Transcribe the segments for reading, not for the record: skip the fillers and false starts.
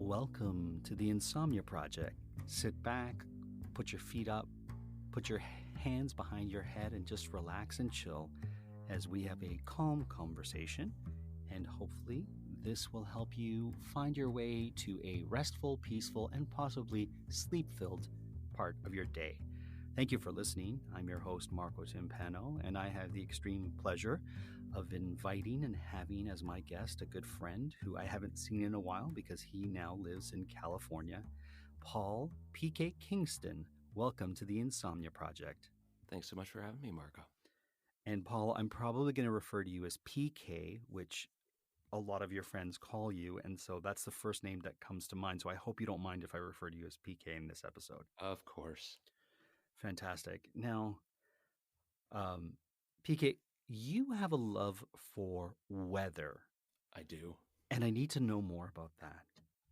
Welcome to the Insomnia Project. Sit back, put your feet up, put your hands behind your head, and just relax and chill as we have a calm conversation. And hopefully, this will help you find your way to a restful, peaceful, and possibly sleep filled part of your day. Thank you for listening. I'm your host, Marco Timpano, and I have the extreme pleasure of inviting and having as my guest a good friend who I haven't seen in a while because he now lives in California, Paul PK Kingston. Welcome to the Insomnia Project. Thanks so much for having me, Marco. And Paul, I'm probably going to refer to you as PK, which a lot of your friends call you, and so that's the first name that comes to mind. So I hope you don't mind if I refer to you as PK in this episode. Of course. Fantastic. Now, PK, you have a love for weather, I do. and I need to know more about that.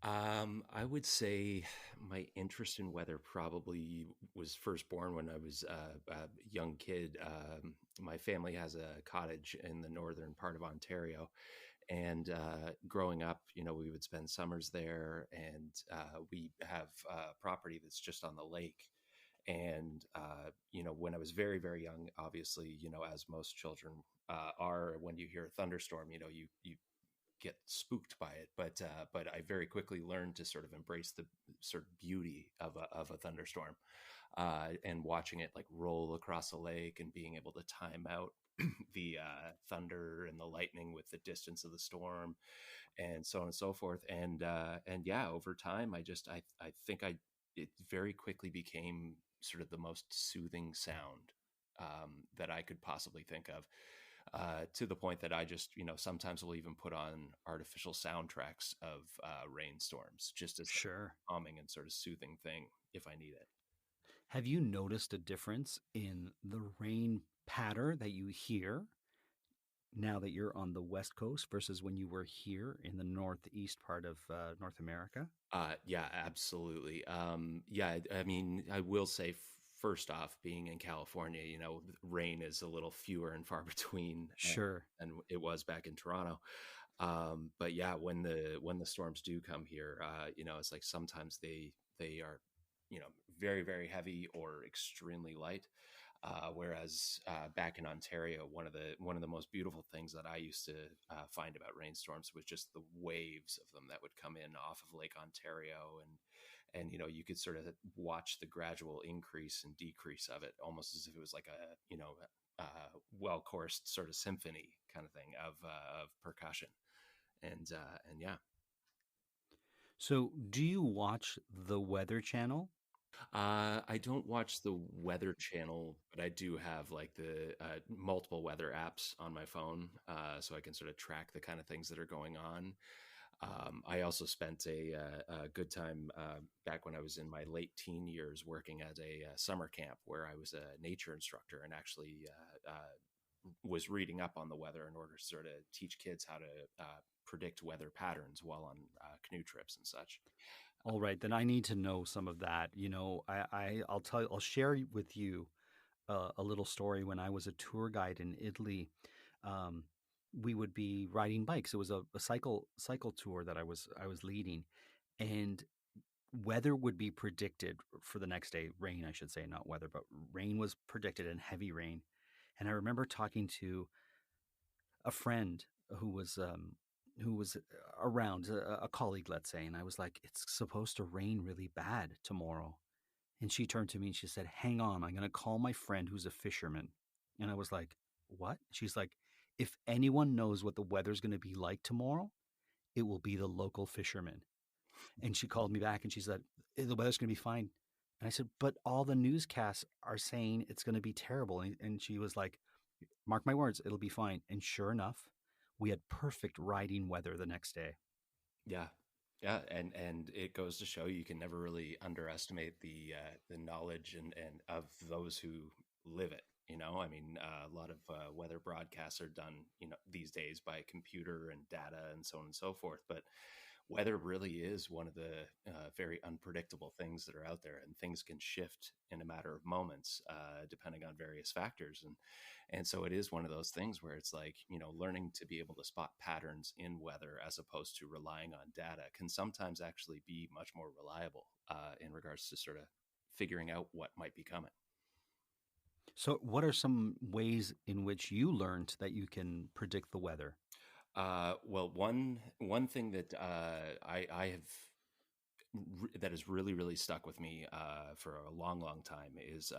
I would say my interest in weather probably was first born when I was a young kid. My family has a cottage in the northern part of Ontario. And growing up, we would spend summers there, and we have property that's just on the lake. And, when I was very, very young, obviously, as most children are, when you hear a thunderstorm, you get spooked by it. But I very quickly learned to sort of embrace the sort of beauty of a thunderstorm, and watching it like roll across a lake and being able to time out the thunder and the lightning with the distance of the storm, and so on and so forth. And yeah, over time, I think it very quickly became sort of the most soothing sound that I could possibly think of. To the point that I just, sometimes will even put on artificial soundtracks of rainstorms just as Sure. a calming and sort of soothing thing if I need it. Have you noticed a difference in the rain patter that you hear now that you're on the West Coast versus when you were here in the northeast part of North America? Yeah, absolutely. Yeah, I mean, I will say first off, being in California, rain is a little fewer and far between Sure. than it was back in Toronto. But yeah, when the storms do come here, it's like sometimes they are, very, very heavy or extremely light. Whereas back in Ontario, one of the most beautiful things that I used to find about rainstorms was just the waves of them that would come in off of Lake Ontario, and you could sort of watch the gradual increase and decrease of it, almost as if it was like a well coursed sort of symphony kind of thing of percussion, and yeah. So, do you watch the Weather Channel? I don't watch the Weather Channel, but I do have like the multiple weather apps on my phone, so I can sort of track the kind of things that are going on. I also spent a good time back when I was in my late teen years working at a summer camp where I was a nature instructor and actually was reading up on the weather in order to sort of teach kids how to predict weather patterns while on canoe trips and such. All right, then I need to know some of that. I'll share with you a little story. When I was a tour guide in Italy, um, we would be riding bikes. It was a cycle tour that I was leading, and weather would be predicted for the next day. Rain, I should say, not weather, but rain was predicted and heavy rain. And I remember talking to a friend who was around a colleague, let's say, and I was like, "It's supposed to rain really bad tomorrow." And she turned to me and she said, "Hang on, I'm going to call my friend who's a fisherman." And I was like, "What?" She's like, "If anyone knows what the weather's going to be like tomorrow, it will be the local fisherman." And she called me back and she said, "The weather's going to be fine." And I said, "But all the newscasts are saying it's going to be terrible." And she was like, "Mark my words, it'll be fine." And sure enough, we had perfect riding weather the next day. Yeah. Yeah, and it goes to show you can never really underestimate the knowledge and of those who live it. I mean, a lot of weather broadcasts are done, these days by computer and data and so on and so forth. But weather really is one of the very unpredictable things that are out there, and things can shift in a matter of moments depending on various factors. And so it is one of those things where it's like, learning to be able to spot patterns in weather as opposed to relying on data can sometimes actually be much more reliable in regards to sort of figuring out what might be coming. So, what are some ways in which you learned that you can predict the weather? Well, one thing that I have that has really stuck with me for a long time is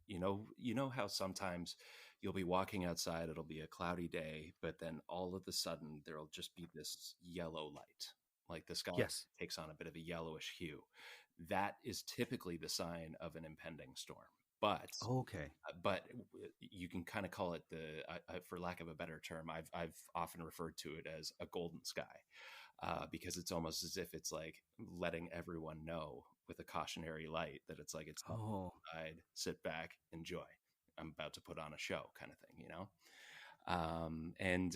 you know how sometimes you'll be walking outside, it'll be a cloudy day, but then all of a sudden there'll just be this yellow light, like the sky Yes. takes on a bit of a yellowish hue. That is typically the sign of an impending storm. Okay. But you can kind of call it for lack of a better term, I've often referred to it as a golden sky, because it's almost as if it's like letting everyone know with a cautionary light that it's like it's time Oh, to hide, sit back, enjoy. I'm about to put on a show, kind of thing, and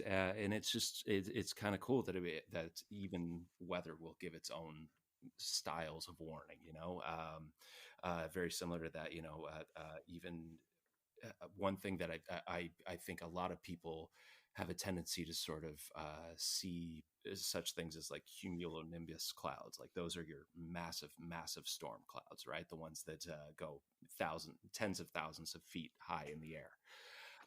it's just it's kind of cool that that even weather will give its own styles of warning, very similar to that, even one thing that I think a lot of people have a tendency to sort of see such things as like cumulonimbus clouds. Like those are your massive storm clouds, right? The ones that go tens of thousands of feet high in the air.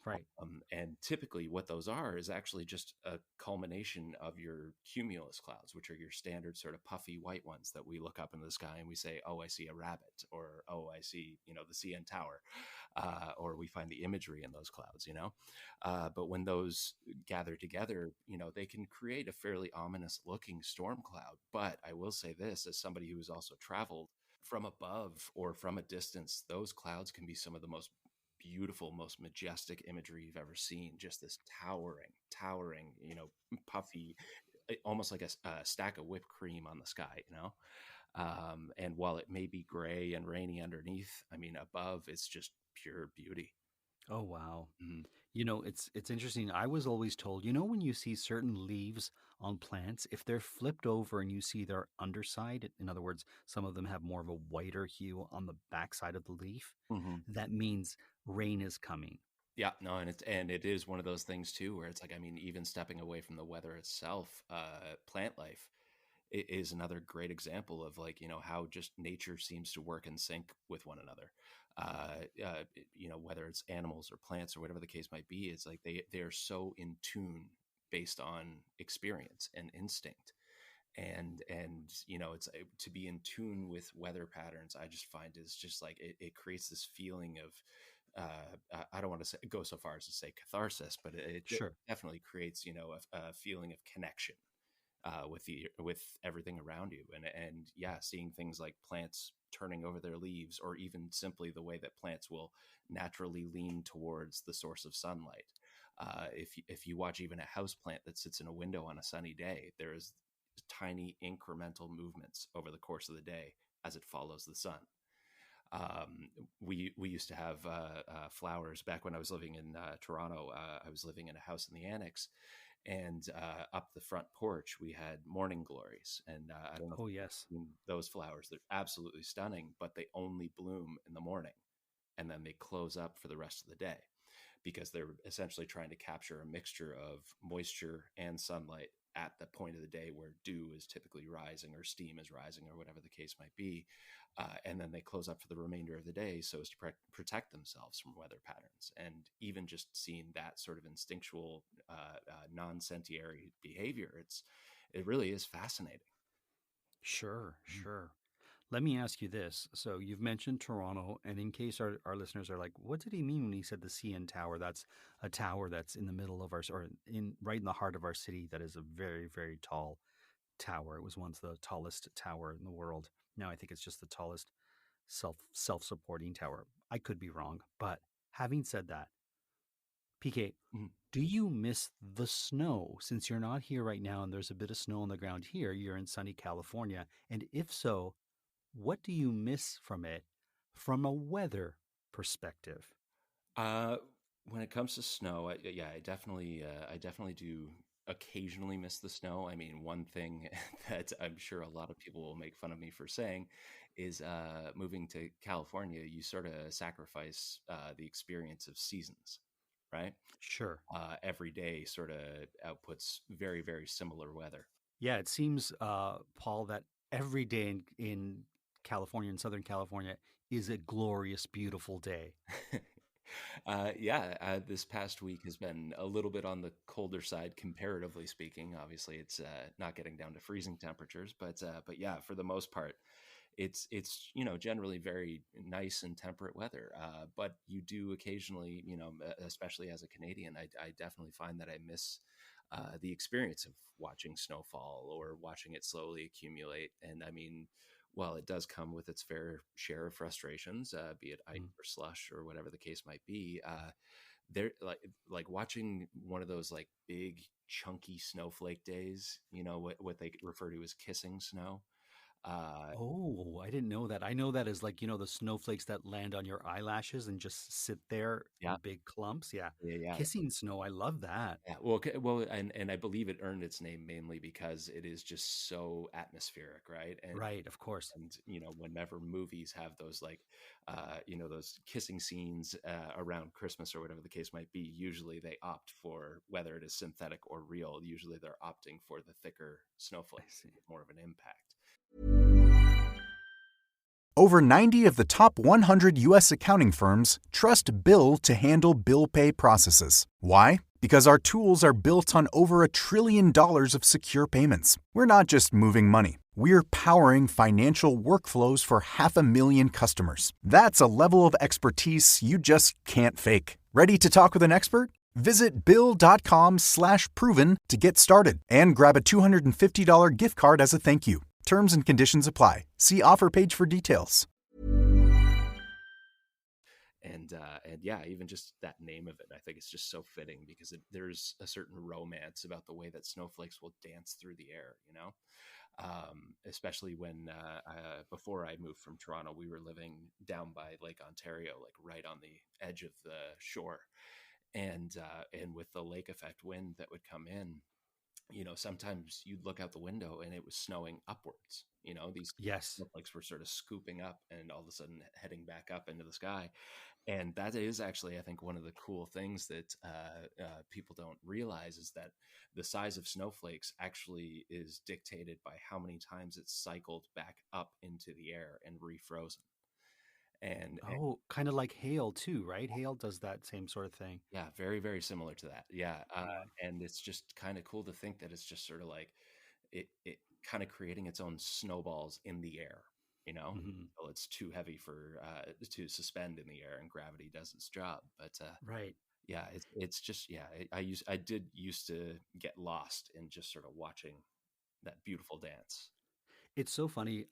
right. And typically, what those are is actually just a culmination of your cumulus clouds, which are your standard sort of puffy white ones that we look up in the sky and we say, "Oh, I see a rabbit," or "Oh, I see, the CN Tower," or we find the imagery in those clouds. But when those gather together, they can create a fairly ominous looking storm cloud. But I will say this, as somebody who has also traveled from above or from a distance, those clouds can be some of the most beautiful, most majestic imagery you've ever seen. Just this towering, puffy, almost like a stack of whipped cream on the sky. And while it may be gray and rainy underneath, I mean, above it's just pure beauty. Oh, wow. Mhm. It's interesting. I was always told, when you see certain leaves on plants, if they're flipped over and you see their underside, in other words, some of them have more of a whiter hue on the backside of the leaf, Mhm. that means rain is coming. Yeah, no, and it is one of those things too, where it's like, I mean, even stepping away from the weather itself, plant life is another great example of, like, how just nature seems to work in sync with one another. Whether it's animals or plants or whatever the case might be, it's like they are so in tune based on experience and instinct. And it's to be in tune with weather patterns, I just find is just like it creates this feeling of I don't want to say go so far as to say catharsis, but it Sure. definitely creates a feeling of connection with everything around you. And yeah, seeing things like plants turning over their leaves, or even simply the way that plants will naturally lean towards the source of sunlight. If you watch even a house plant that sits in a window on a sunny day, there is tiny incremental movements over the course of the day as it follows the sun. We used to have flowers back when I was living in Toronto. I was living in a house in the annex, and up the front porch we had morning glories. And I don't know if Oh, yes. you've seen those flowers. They're absolutely stunning, but they only bloom in the morning, and then they close up for the rest of the day, because they're essentially trying to capture a mixture of moisture and sunlight at the point of the day where dew is typically rising or steam is rising or whatever the case might be. And then they close up for the remainder of the day so as to protect themselves from weather patterns. And even just seeing that sort of instinctual, non-sentiary behavior, it really is fascinating. Sure, sure. Let me ask you this. So you've mentioned Toronto, and in case our listeners are like, what did he mean when he said the CN Tower? That's a tower that's in the middle of our, or in right in the heart of our city. That is a very, very tall tower. It was once the tallest tower in the world. Now I think it's just the tallest self supporting tower. I could be wrong, but having said that, PK, Mhm. do you miss the snow since you're not here right now and there's a bit of snow on the ground here? You're in sunny California. And if so, what do you miss from it from a weather perspective? Uh, when it comes to snow, yeah, I definitely do occasionally miss the snow. I mean, one thing that I'm sure a lot of people will make fun of me for saying is moving to California, you sort of sacrifice the experience of seasons, right? Sure. Every day sort of outputs very, very similar weather. Yeah, it seems, Paul, that every day in California, in Southern California, is a glorious, beautiful day. Yeah, this past week has been a little bit on the colder side, comparatively speaking. Obviously, it's not getting down to freezing temperatures, but yeah, for the most part, it's generally very nice and temperate weather. But you do occasionally, especially as a Canadian, I definitely find that I miss the experience of watching snowfall or watching it slowly accumulate. And I mean, while it does come with its fair share of frustrations, be it ice Mm. or slush or whatever the case might be, they're like watching one of those like big chunky snowflake days. You know what they refer to as kissing snow. Uh, Oh, I didn't know that. I know that as like, the snowflakes that land on your eyelashes and just sit there in yeah, big clumps. Yeah. yeah, yeah. Kissing snow. I love that. Yeah, well, and I believe it earned its name mainly because it is just so atmospheric, right? Right, of course. And whenever movies have those like those kissing scenes around Christmas or whatever the case might be, usually they opt for whether it is synthetic or real. Usually they're opting for the thicker I snowflakes see. with more of an impact. Over 90 of the top 100 U.S. accounting firms trust Bill to handle bill pay processes. Why? Because our tools are built on over $1 trillion of secure payments. We're not just moving money. We're powering financial workflows for 500,000 customers. That's a level of expertise you just can't fake. Ready to talk with an expert? Visit Bill.com/proven to get started and grab a $250 gift card as a thank you. Terms and conditions apply. See offer page for details. And yeah, even just that name of it, I think it's just so fitting because there's a certain romance about the way that snowflakes will dance through the air, especially when before I moved from Toronto, we were living down by Lake Ontario, like right on the edge of the shore, and with the lake effect wind that would come in, sometimes you'd look out the window and it was snowing upwards. These Yes. snowflakes were sort of scooping up and all of a sudden heading back up into the sky. And that is actually, I think, one of the cool things that people don't realize is that the size of snowflakes actually is dictated by how many times it's cycled back up into the air and refrozen. And Oh, kind of like hail too, right? Hail does that same sort of thing. yeah, very, very similar to that. Yeah. Yeah. And it's just kind of cool to think that it's just sort of like it kind of creating its own snowballs in the air, you know, Hmm. until it's too heavy for to suspend in the air and gravity does its job. But Right. yeah, it's just yeah, I did used to get lost in just sort of watching that beautiful dance. It's so funny.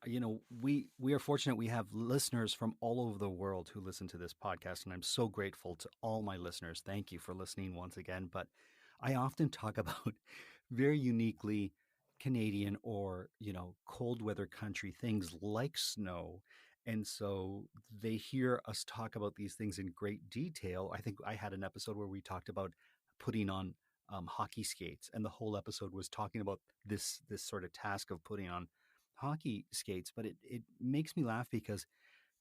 We are fortunate we have listeners from all over the world who listen to this podcast, and I'm so grateful to all my listeners. Thank you for listening once again. But I often talk about very uniquely Canadian or, cold weather country things like snow. And so they hear us talk about these things in great detail. I think I had an episode where we talked about putting on hockey skates, and the whole episode was talking about this sort of task of putting on hockey skates. But it makes me laugh because,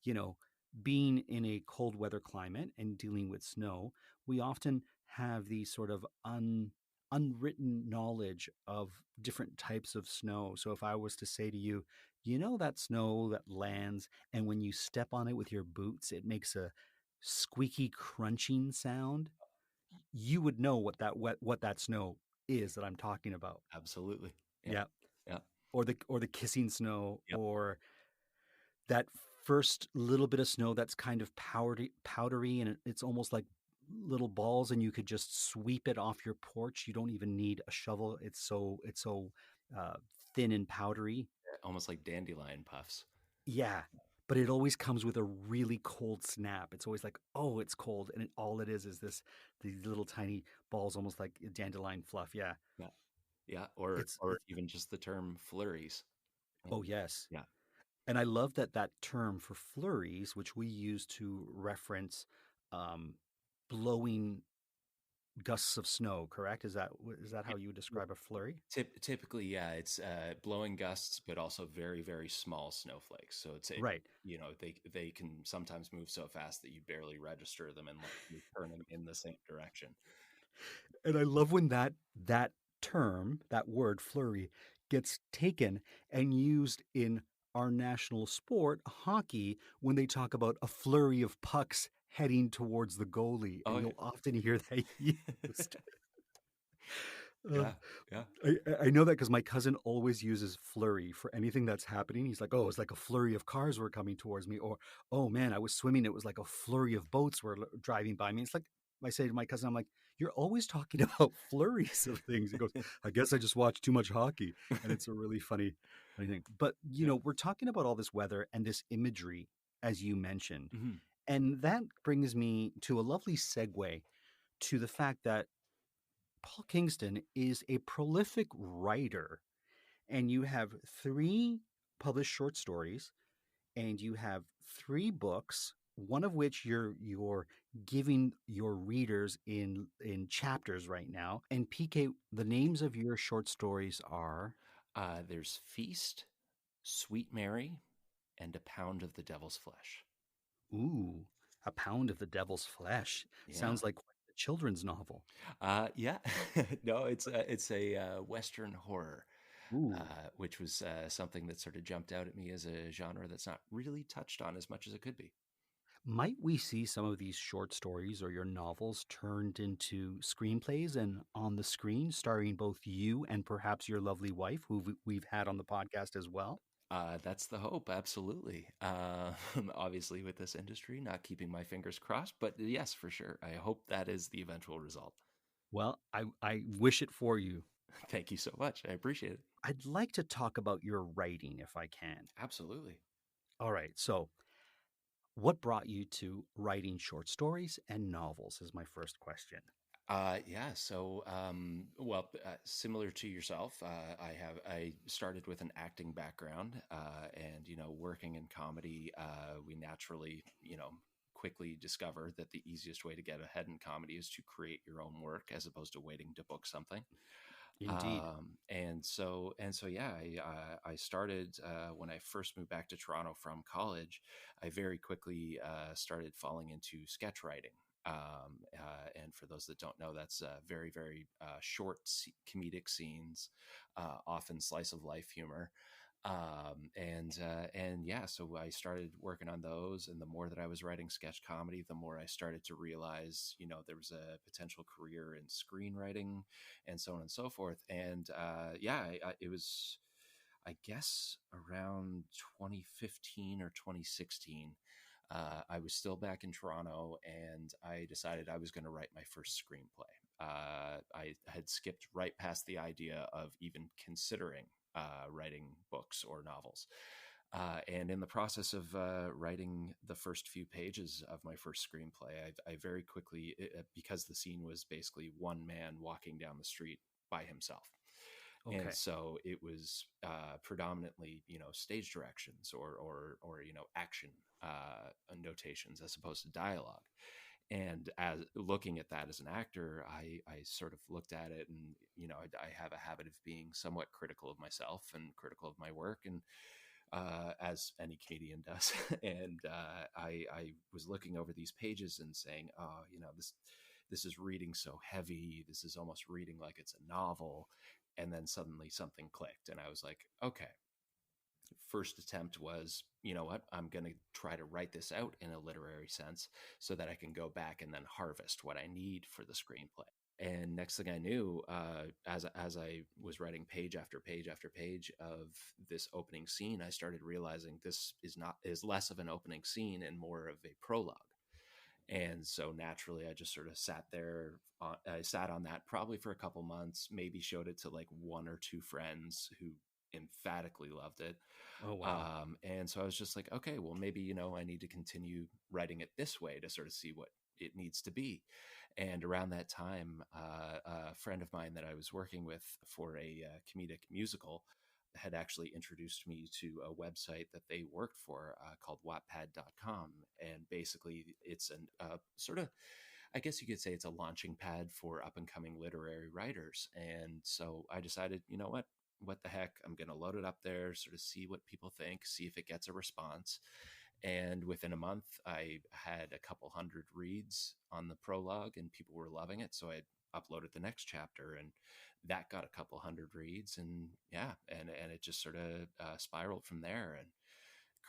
you know, being in a cold weather climate and dealing with snow, we often have these sort of unwritten knowledge of different types of snow. So if I was to say to you, that snow that lands and when you step on it with your boots, it makes a squeaky crunching sound, you would know what that snow is that I'm talking about. Absolutely. Yeah. Yeah. Yeah. Or the kissing snow, Yep. or that first little bit of snow that's kind of powdery, and it's almost like little balls, and you could just sweep it off your porch. You don't even need a shovel. It's so uh, thin and powdery. Almost like dandelion puffs. Yeah, but it always comes with a really cold snap. It's always like, oh, it's cold, and all it is these little tiny balls, almost like dandelion fluff. Yeah, Yeah. Yeah. Or it's even just the term flurries. Yeah. oh yes. Yeah. And I love that term for flurries, which we use to reference um, blowing gusts of snow, correct? Is that how you would Yeah. describe a flurry? Typically, yeah, it's blowing gusts, but also very, very small snowflakes. So Right. they can sometimes move so fast that you barely register them unless you turn them in the same direction. And I love when that term, that word flurry, gets taken and used in our national sport, hockey, when they talk about a flurry of pucks heading towards the goalie, and Oh you'll often hear that used. Uh, yeah, yeah, I know that because my cousin always uses flurry for anything that's happening. He's like, "Oh, it's like a flurry of cars were coming towards me," or "Oh man, I was swimming. It was like a flurry of boats were driving by me." It's like I say to my cousin, "I'm like, you're always talking about flurries of things." He goes, "I guess I just watch too much hockey," and it's a really funny thing. But yeah. we're talking about all this weather and this imagery, as you mentioned, Mhm. and that brings me to a lovely segue to the fact that Paul Kingston is a prolific writer, and you have three published short stories, and you have three books, one of which you're giving your readers in chapters right now. And PK, the names of your short stories are. There's Feast, Sweet Mary, and A Pound of the Devil's Flesh. Ooh, A Pound of the Devil's Flesh. Yeah. Sounds like a children's novel. Yeah. No, it's a Western horror, Ooh. which was something that sort of jumped out at me as a genre that's not really touched on as much as it could be. Might we see some of these short stories or your novels turned into screenplays and on the screen, starring both you and perhaps your lovely wife, who we've had on the podcast as well? That's the hope, absolutely. Obviously, with this industry, not keeping my fingers crossed, but yes, for sure. I hope that is the eventual result. Well, I wish it for you. Thank you so much. I appreciate it. I'd like to talk about your writing if I can. Absolutely. All right. So, what brought you to writing short stories and novels is my first question. Yeah. So, well, similar to yourself, I started with an acting background, and working in comedy, we naturally, quickly discover that the easiest way to get ahead in comedy is to create your own work as opposed to waiting to book something. Indeed. And so, yeah, I started when I first moved back to Toronto from college. I very quickly started falling into sketch writing. And for those that don't know, that's very, very short comedic scenes, often slice of life humor. And yeah, so I started working on those, and the more that I was writing sketch comedy, the more I started to realize, there was a potential career in screenwriting, and so on and so forth. And yeah, it was, I guess, around 2015 or 2016. I was still back in Toronto, and I decided I was going to write my first screenplay. I had skipped right past the idea of even considering writing books or novels. And in the process of writing the first few pages of my first screenplay, I very quickly, because the scene was basically one man walking down the street by himself. And Okay. so it was predominantly, stage directions or action notations as opposed to dialogue. And as looking at that as an actor, I sort of looked at it, and I have a habit of being somewhat critical of myself and critical of my work, and as any comedian does. And I was looking over these pages and saying, oh, this is reading so heavy. This is almost reading like it's a novel. And then suddenly something clicked, and I was like, okay. First attempt was, you know what, I'm going to try to write this out in a literary sense so that I can go back and then harvest what I need for the screenplay. And next thing I knew, as I was writing page after page after page of this opening scene, I started realizing this is less of an opening scene and more of a prologue. And so naturally, I just sort of sat there. I sat on that probably for a couple months, maybe showed it to like one or two friends who emphatically loved it. Oh, wow. And so I was just like, okay, well, maybe, I need to continue writing it this way to sort of see what it needs to be. And around that time, a friend of mine that I was working with for a comedic musical had actually introduced me to a website that they worked for called Wattpad.com. And basically, it's an sort of I guess you could say it's a launching pad for up and coming literary writers. And so I decided, you know what the heck, I'm going to load it up there, sort of see what people think, see if it gets a response. And within a month, I had a couple hundred reads on the prologue, and people were loving it. So I uploaded the next chapter, and that got a couple hundred reads, and yeah, and it just sort of spiraled from there. And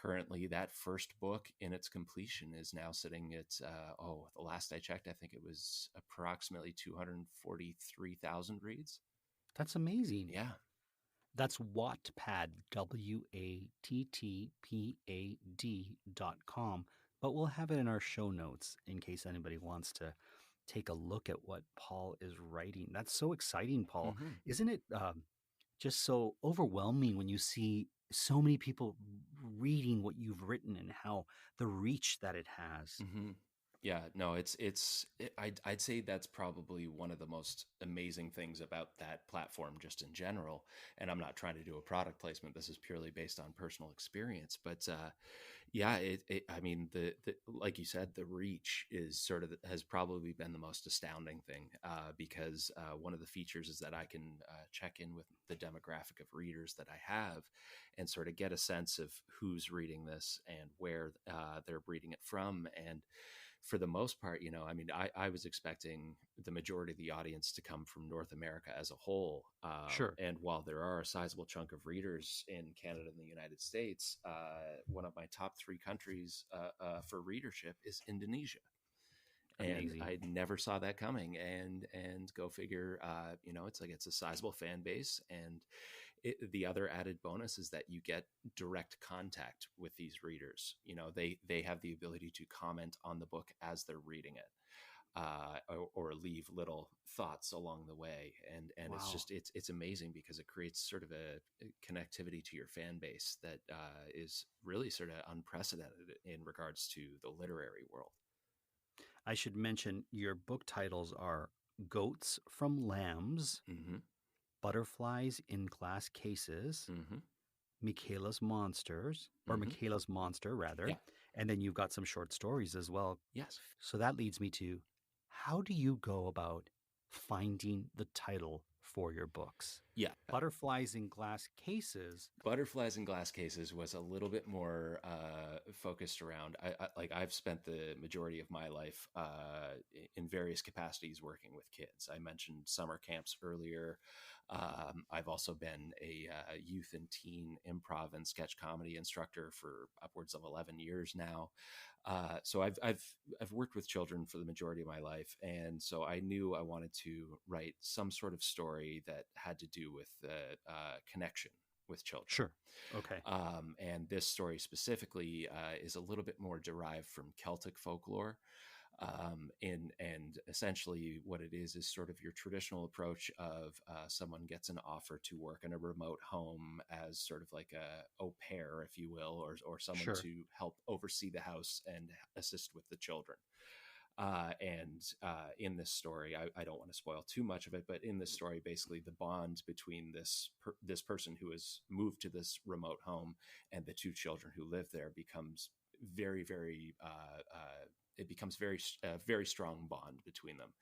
currently, that first book in its completion is now sitting at the last I checked, I think it was approximately 243,000 reads. That's amazing. Yeah. That's Wattpad, WATTPAD.com. But we'll have it in our show notes in case anybody wants to take a look at what Paul is writing. That's so exciting, Paul. Mm-hmm. Isn't it just so overwhelming when you see so many people reading what you've written and how the reach that it has? Mm-hmm. Yeah, no, I'd say that's probably one of the most amazing things about that platform just in general. And I'm not trying to do a product placement. This is purely based on personal experience. But yeah, I mean, the like you said, the reach is sort of has probably been the most astounding thing because one of the features is that I can check in with the demographic of readers that I have and sort of get a sense of who's reading this and where they're reading it from. And for the most part, I mean, I was expecting the majority of the audience to come from North America as a whole. Sure. And while there are a sizable chunk of readers in Canada and the United States, one of my top three countries for readership is Indonesia. And Amazing. I never saw that coming. And go figure, it's a sizable fan base. And the other added bonus is that you get direct contact with these readers. They have the ability to comment on the book as they're reading it, or leave little thoughts along the way. And Wow. it's amazing because it creates sort of a connectivity to your fan base that is really sort of unprecedented in regards to the literary world. I should mention your book titles are Goats from Lambs, Mm-hmm. Butterflies in Glass Cases, Mm-hmm. Michaela's Monsters, or Mm-hmm. Michaela's Monster, rather. Yeah. And then you've got some short stories as well. Yes. So that leads me to, how do you go about finding the title for your books? Yeah. Butterflies in Glass Cases. Butterflies in Glass Cases was a little bit more focused around. I've spent the majority of my life in various capacities working with kids. I mentioned summer camps earlier. I've also been a youth and teen improv and sketch comedy instructor for upwards of 11 years now. So I've worked with children for the majority of my life, and so I knew I wanted to write some sort of story that had to do with the connection with children. Sure. Okay. And this story specifically is a little bit more derived from Celtic folklore. And essentially what it is sort of your traditional approach of someone gets an offer to work in a remote home as sort of like a au pair, if you will, or someone Sure. to help oversee the house and assist with the children. In this story, I don't want to spoil too much of it, but in this story, basically the bond between this person who has moved to this remote home and the two children who live there becomes very, very it becomes very strong bond between them.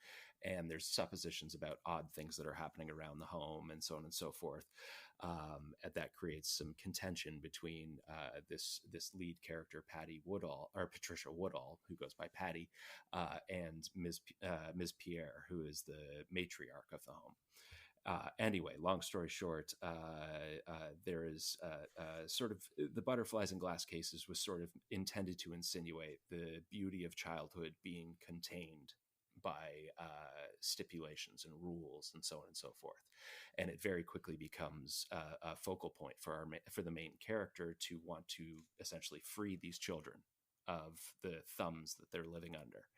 And there's suppositions about odd things that are happening around the home and so on and so forth. And that creates some contention between this lead character, Patty Woodall, or Patricia Woodall, who goes by Patty, and Ms. Pierre, who is the matriarch of the home. Anyway, long story short, there is sort of the Butterflies in Glass Cases was sort of intended to insinuate the beauty of childhood being contained by stipulations and rules and so on and so forth. And it very quickly becomes a focal point for the main character to want to essentially free these children of the thumbs that they're living under.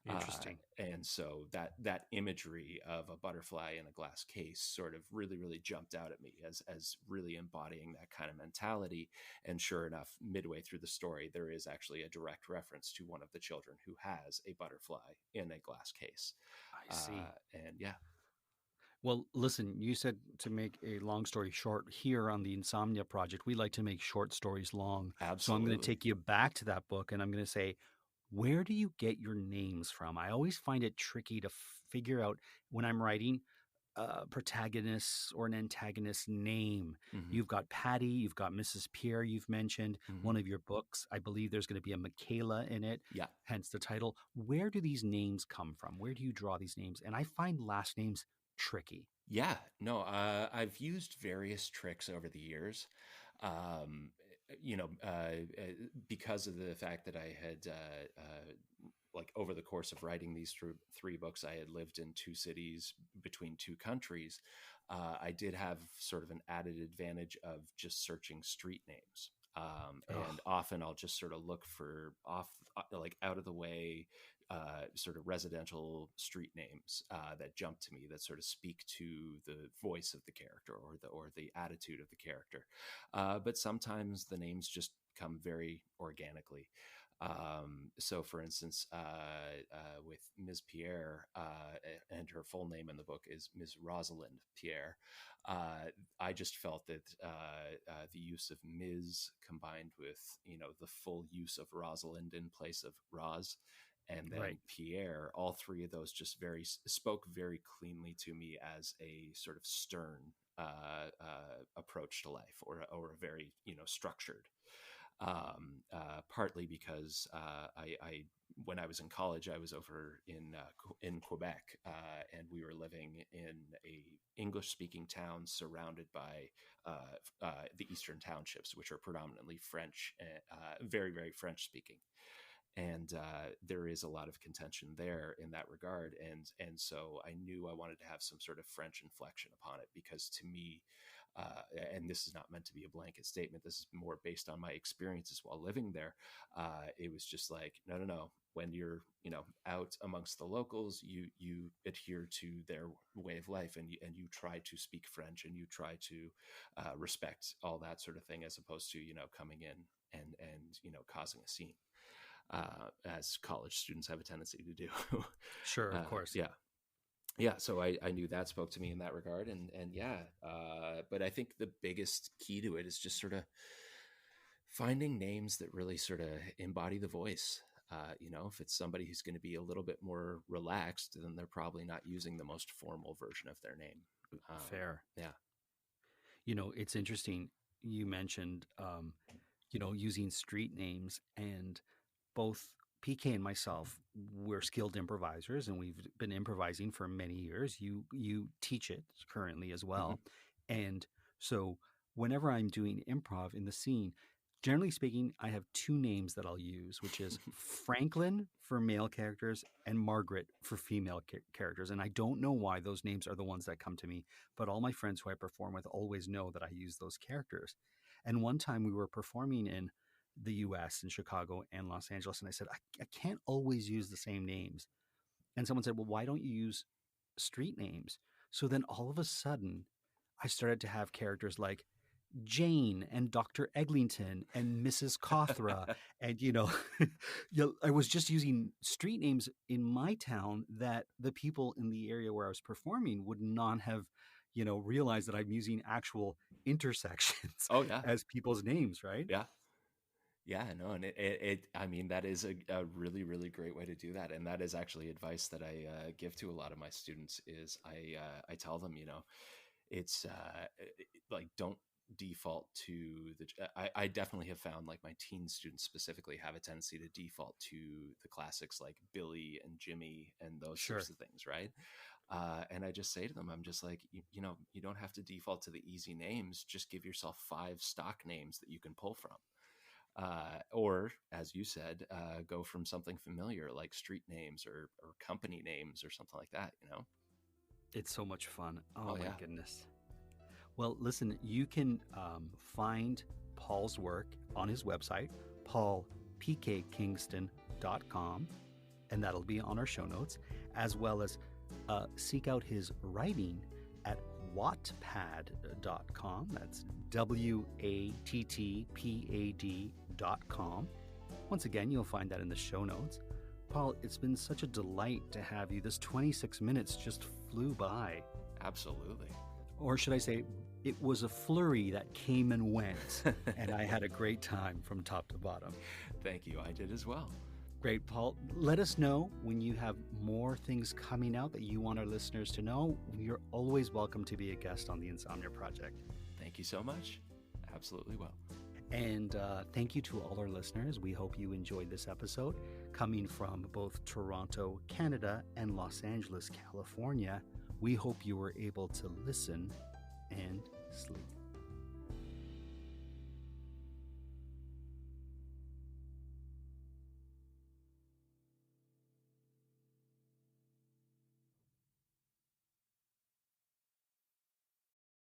Interesting. And so that imagery of a butterfly in a glass case sort of really, really jumped out at me as really embodying that kind of mentality. And sure enough, midway through the story, there is actually a direct reference to one of the children who has a butterfly in a glass case. I see. And yeah. Well, listen, you said to make a long story short. Here on the Insomnia Project, we like to make short stories long. Absolutely. So I'm going to take you back to that book and I'm going to say, Where do you get your names from? I always find it tricky to figure out when I'm writing protagonist or an antagonist name. Hmm. You've got Patty, you've got Mrs. Pierre, you've mentioned Hmm. one of your books. I believe there's going to be a Michaela in it, Yeah. hence the title. Where do these names come from? Where do you draw these names? And I find last names tricky. Yeah, no, I've used various tricks over the years. Um, because of the fact that I had, like, over the course of writing these three books, I had lived in two cities between two countries. I did have sort of an added advantage of just searching street names. Oh, And often I'll just sort of look for like out of the way, sort of residential street names that jump to me, that sort of speak to the voice of the character or the attitude of the character. But sometimes the names just come very organically. So, for instance, with Ms. Pierre, and her full name in the book is Ms. Rosalind Pierre. I just felt that the use of Ms. combined with, the full use of Rosalind in place of Roz, and right. then Pierre, all three of those just spoke very cleanly to me as a sort of stern approach to life, or a very, structured. Partly because I when I was in college, I was over in Quebec, and we were living in a English speaking town surrounded by the Eastern Townships, which are predominantly French, very very French speaking. And there is a lot of contention there in that regard, and so I knew I wanted to have some sort of French inflection upon it, because to me, and this is not meant to be a blanket statement, this is more based on my experiences while living there. It was just like, no. When you're, out amongst the locals, you adhere to their way of life, and you try to speak French, and you try to respect all that sort of thing, as opposed to, coming in and causing a scene, as college students have a tendency to do. Sure, of course. Yeah. Yeah, so I knew that spoke to me in that regard, and yeah, but I think the biggest key to it is just sort of finding names that really sort of embody the voice. If it's somebody who's going to be a little bit more relaxed, then they're probably not using the most formal version of their name. Fair. Yeah. It's interesting. You mentioned, using street names, and both PK and myself, we're skilled improvisers, and we've been improvising for many years. You teach it currently as Hmm. well, and so whenever I'm doing improv in the scene, generally speaking, I have two names that I'll use, which is Franklin for male characters and Margaret for female characters. And I don't know why those names are the ones that come to me, but all my friends who I perform with always know that I use those characters. And one time we were performing in the US, in Chicago and Los Angeles, and I said, I can't always use the same names. And someone said, well, why don't you use street names? So then all of a sudden, I started to have characters like Jane and Dr. Eglinton and Mrs. Cothra. And, I was just using street names in my town that the people in the area where I was performing would not have, realized that I'm using actual intersections Oh yeah. as people's names, right? Yeah. Yeah, no, and I mean, that is a really, really great way to do that. And that is actually advice that I give to a lot of my students. Is I tell them, it's like, don't default to I definitely have found, like, my teen students specifically have a tendency to default to the classics like Billy and Jimmy and those Sure. sorts of things, right? And I just say to them, I'm just like, you don't have to default to the easy names. Just give yourself 5 stock names that you can pull from. Or, as you said, go from something familiar like street names or company names or something like that, It's so much fun. Oh Oh, my yeah. goodness. Well, listen, you can find Paul's work on his website, paulpkkingston.com, and that'll be on our show notes, as well as seek out his writing at wattpad.com. That's wattpad.com. Once again, you'll find that in the show notes. Paul, it's been such a delight to have you. This 26 minutes just flew by. Absolutely. Or should I say, it was a flurry that came and went, and I had a great time from top to bottom. Thank you. I did as well. Great, Paul. Let us know when you have more things coming out that you want our listeners to know. You're always welcome to be a guest on the Insomnia Project. Thank you so much. Absolutely will. And thank you to all our listeners. We hope you enjoyed this episode coming from both Toronto, Canada, and Los Angeles, California. We hope you were able to listen and sleep.